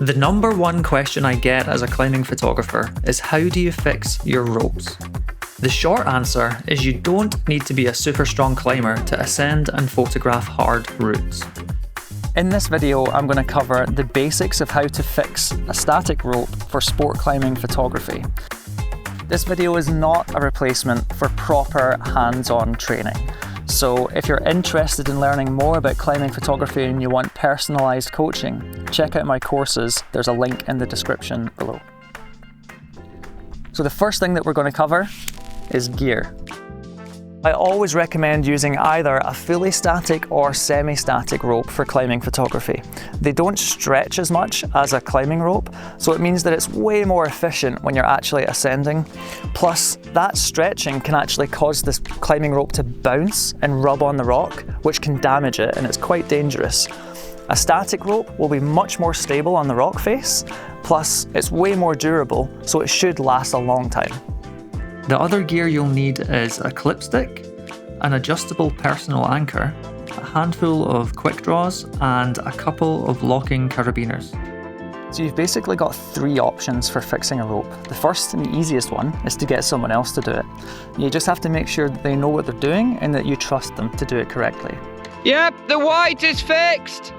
The number one question I get as a climbing photographer is how do you fix your ropes? The short answer is you don't need to be a super strong climber to ascend and photograph hard routes. In this video, I'm going to cover the basics of how to fix a static rope for sport climbing photography. This video is not a replacement for proper hands-on training. So if you're interested in learning more about climbing photography and you want personalised coaching, check out my courses. There's a link in the description below. So the first thing that we're going to cover is gear. I always recommend using either a fully static or semi-static rope for climbing photography. They don't stretch as much as a climbing rope, so it means that it's way more efficient when you're actually ascending. Plus, that stretching can actually cause this climbing rope to bounce and rub on the rock, which can damage it, and it's quite dangerous. A static rope will be much more stable on the rock face, plus it's way more durable, so it should last a long time. The other gear you'll need is a clip stick, an adjustable personal anchor, a handful of quick draws, and a couple of locking carabiners. So you've basically got three options for fixing a rope. The first and the easiest one is to get someone else to do it. You just have to make sure that they know what they're doing and that you trust them to do it correctly. Yep, the white is fixed!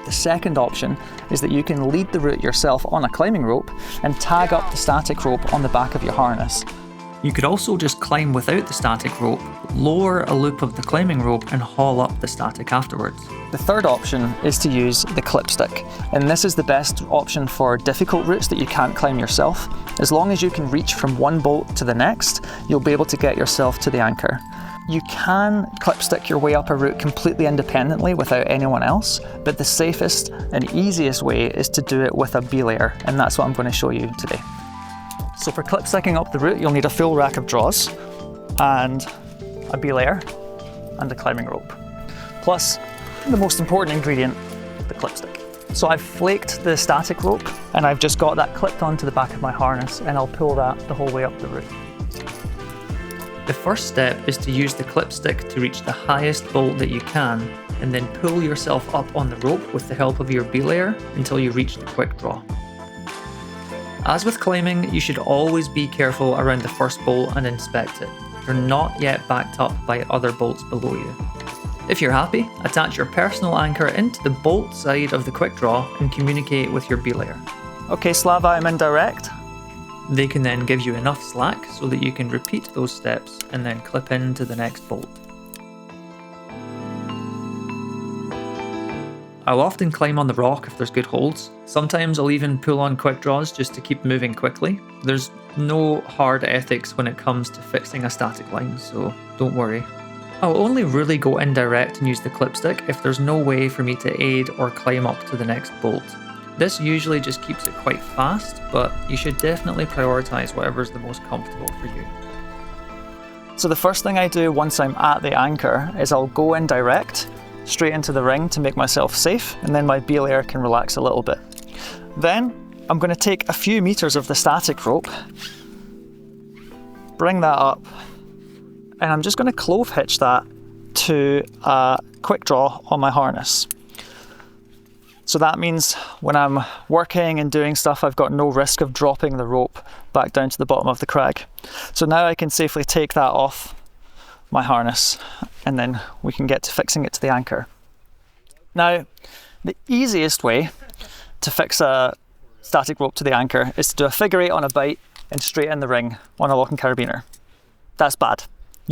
The second option is that you can lead the route yourself on a climbing rope and tag up the static rope on the back of your harness. You could also just climb without the static rope, lower a loop of the climbing rope and haul up the static afterwards. The third option is to use the clip stick, and this is the best option for difficult routes that you can't climb yourself. As long as you can reach from one bolt to the next, you'll be able to get yourself to the anchor. You can clip stick your way up a route completely independently without anyone else, but the safest and easiest way is to do it with a belayer, and that's what I'm going to show you today. So for clip sticking up the route, you'll need a full rack of draws and a belayer and a climbing rope. Plus, the most important ingredient, the clip stick. So I've flaked the static rope and I've just got that clipped onto the back of my harness, and I'll pull that the whole way up the route. The first step is to use the clip stick to reach the highest bolt that you can, and then pull yourself up on the rope with the help of your belayer until you reach the quick draw. As with climbing, you should always be careful around the first bolt and inspect it. You're not yet backed up by other bolts below you. If you're happy, attach your personal anchor into the bolt side of the quick draw and communicate with your belayer. Okay Slava, I'm in direct. They can then give you enough slack so that you can repeat those steps and then clip into the next bolt. I'll often climb on the rock if there's good holds. Sometimes I'll even pull on quick draws just to keep moving quickly. There's no hard ethics when it comes to fixing a static line, so don't worry. I'll only really go indirect and use the clip stick if there's no way for me to aid or climb up to the next bolt. This usually just keeps it quite fast, but you should definitely prioritise whatever's the most comfortable for you. So the first thing I do once I'm at the anchor is I'll go in direct, straight into the ring to make myself safe, and then my belayer can relax a little bit. Then I'm going to take a few meters of the static rope, bring that up, and I'm just going to clove hitch that to a quick draw on my harness. So that means when I'm working and doing stuff, I've got no risk of dropping the rope back down to the bottom of the crag. So now I can safely take that off my harness, and then we can get to fixing it to the anchor. Now, the easiest way to fix a static rope to the anchor is to do a figure 8 on a bite and straight in the ring on a locking carabiner. That's bad.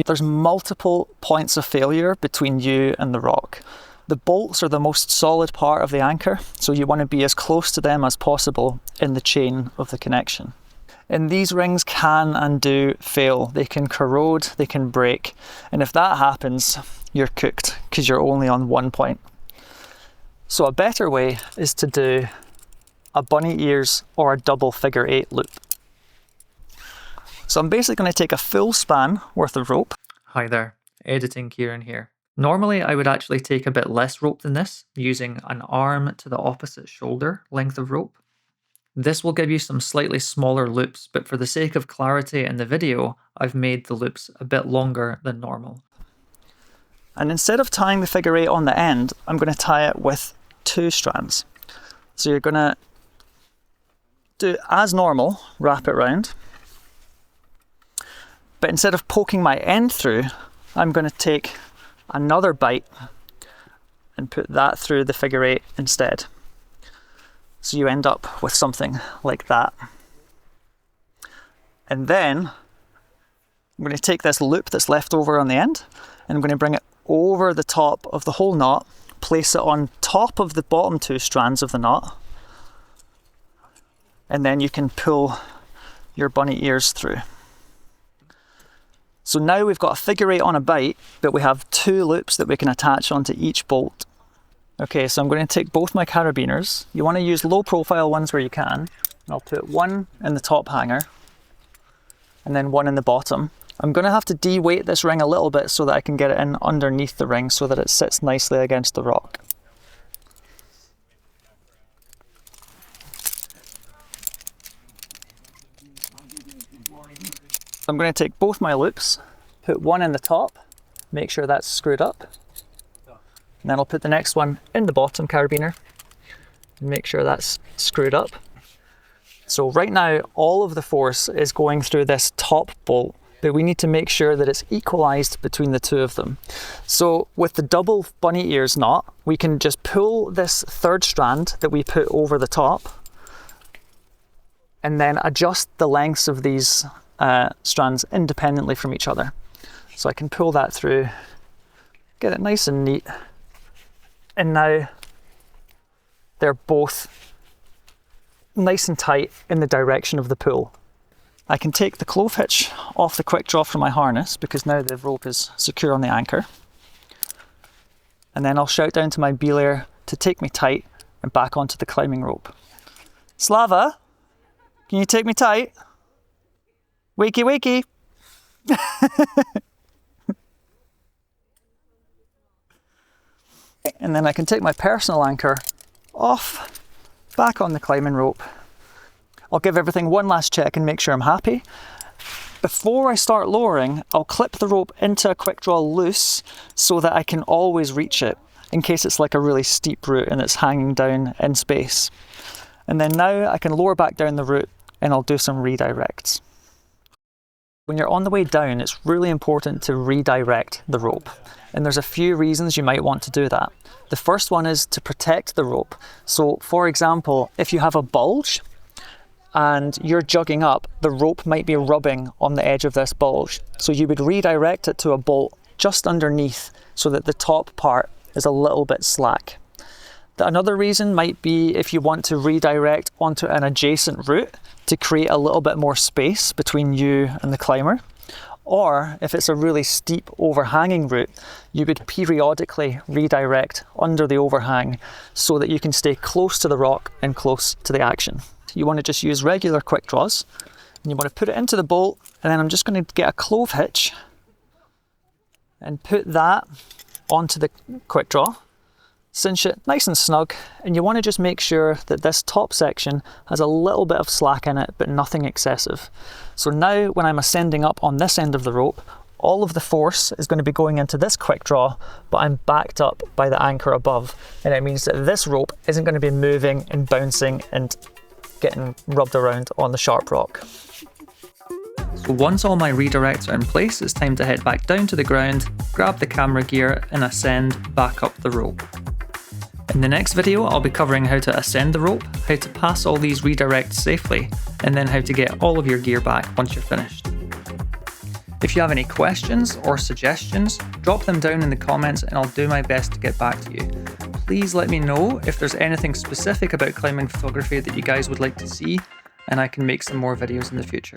There's multiple points of failure between you and the rock. The bolts are the most solid part of the anchor, so you want to be as close to them as possible in the chain of the connection. And these rings can and do fail. They can corrode, they can break, and if that happens, you're cooked because you're only on one point. So a better way is to do a bunny ears or a double figure 8 loop. So I'm basically going to take a full span worth of rope. Hi there, editing Kieran here. Normally I would actually take a bit less rope than this, using an arm to the opposite shoulder length of rope. This will give you some slightly smaller loops, but for the sake of clarity in the video, I've made the loops a bit longer than normal. And instead of tying the figure 8 on the end, I'm going to tie it with 2 strands. So you're going to do it as normal, wrap it round. But instead of poking my end through, I'm going to take another bite and put that through the figure 8 instead. So you end up with something like that. And then I'm going to take this loop that's left over on the end and I'm going to bring it over the top of the whole knot, place it on top of the bottom 2 strands of the knot, and then you can pull your bunny ears through. So now we've got a figure 8 on a bite, but we have 2 loops that we can attach onto each bolt. Okay, so I'm going to take both my carabiners. You want to use low profile ones where you can. I'll put one in the top hanger and then one in the bottom. I'm going to have to de-weight this ring a little bit so that I can get it in underneath the ring so that it sits nicely against the rock. I'm going to take both my loops, put one in the top, make sure that's screwed up, and then I'll put the next one in the bottom carabiner and make sure that's screwed up. So right now all of the force is going through this top bolt, but we need to make sure that it's equalized between the 2 of them. So with the double bunny ears knot, we can just pull this 3rd strand that we put over the top and then adjust the lengths of these strands independently from each other. So I can pull that through, get it nice and neat, and now they're both nice and tight in the direction of the pull. I can take the clove hitch off the quick draw from my harness because now the rope is secure on the anchor, and then I'll shout down to my belayer to take me tight and back onto the climbing rope. Slava, can you take me tight? Wakey, wakey. And then I can take my personal anchor off, back on the climbing rope. I'll give everything one last check and make sure I'm happy. Before I start lowering, I'll clip the rope into a quick draw loose so that I can always reach it in case it's like a really steep route and it's hanging down in space. And then now I can lower back down the route and I'll do some redirects. When you're on the way down, it's really important to redirect the rope. And there's a few reasons you might want to do that. The first one is to protect the rope. So for example, if you have a bulge and you're jugging up, the rope might be rubbing on the edge of this bulge. So you would redirect it to a bolt just underneath so that the top part is a little bit slack. Another reason might be if you want to redirect onto an adjacent route to create a little bit more space between you and the climber. Or if it's a really steep overhanging route, you would periodically redirect under the overhang so that you can stay close to the rock and close to the action. You want to just use regular quick draws and you want to put it into the bolt, and then I'm just going to get a clove hitch and put that onto the quick draw. Cinch it nice and snug, and you want to just make sure that this top section has a little bit of slack in it but nothing excessive. So now when I'm ascending up on this end of the rope, all of the force is going to be going into this quick draw, but I'm backed up by the anchor above, and it means that this rope isn't going to be moving and bouncing and getting rubbed around on the sharp rock. So once all my redirects are in place, it's time to head back down to the ground, grab the camera gear and ascend back up the rope. In the next video, I'll be covering how to ascend the rope, how to pass all these redirects safely, and then how to get all of your gear back once you're finished. If you have any questions or suggestions, drop them down in the comments and I'll do my best to get back to you. Please let me know if there's anything specific about climbing photography that you guys would like to see, and I can make some more videos in the future.